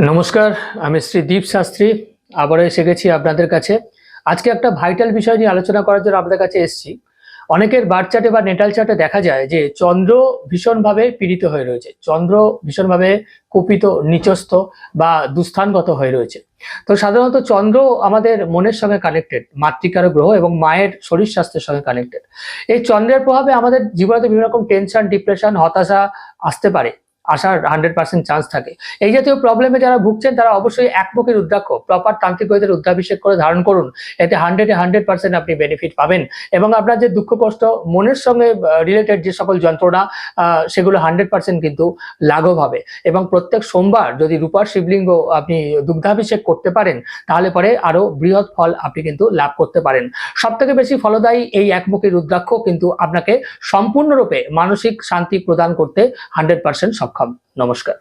নমস্কার, আমি শ্রী দীপ শাস্ত্রী আবারও এসে গেছি আপনাদের কাছে। আজকে একটা ভাইটাল বিষয় নিয়ে আলোচনা করার জন্য আপনাদের কাছে এসেছি। অনেকের বার্থ চার্টে বা নেটাল চার্টে দেখা যায় যে চন্দ্র ভীষণভাবে পীড়িত হয়ে রয়েছে, চন্দ্র ভীষণভাবে কুপিত, নিচস্থ বা দুস্থানগত হয়ে রয়েছে। তো সাধারণত চন্দ্র আমাদের মনের সঙ্গে কানেক্টেড, মাতৃকারক গ্রহ এবং মায়ের শরীর স্বাস্থ্যের সঙ্গে কানেক্টেড। এই চন্দ্রের প্রভাবে আমাদের জীবনে বিভিন্ন রকম টেনশন, ডিপ্রেশন, হতাশা আসতে পারে, আসার 100% চান্স থাকে। এই জাতীয় প্রবলেমে যারা ভুগছেন তারা অবশ্যই একমুখী রুদ্রাক্ষ প্রপার তান্ত্রিক বৈদ্যের রুদ্রাভিষেক করে ধারণ করুন। এতে 100% আপনি বেনিফিট পাবেন এবং আপনার যে দুঃখ কষ্ট, মনের সঙ্গে রিলেটেড যে সকল যন্ত্রণা, সেগুলো 100% কিন্তু লাঘব হবে। এবং প্রত্যেক সোমবার যদি রূপার শিবলিঙ্গ আপনি দুগ্ধাভিষেক করতে পারেন, তাহলে পরে আরো বৃহৎ ফল আপনি কিন্তু লাভ করতে পারেন। সব থেকে বেশি ফলদায়ী এই একমুখী রুদ্রাক্ষ কিন্তু আপনাকে সম্পূর্ণরূপে মানসিক শান্তি প্রদান করতে 100% সক্ষম। নমস্কার।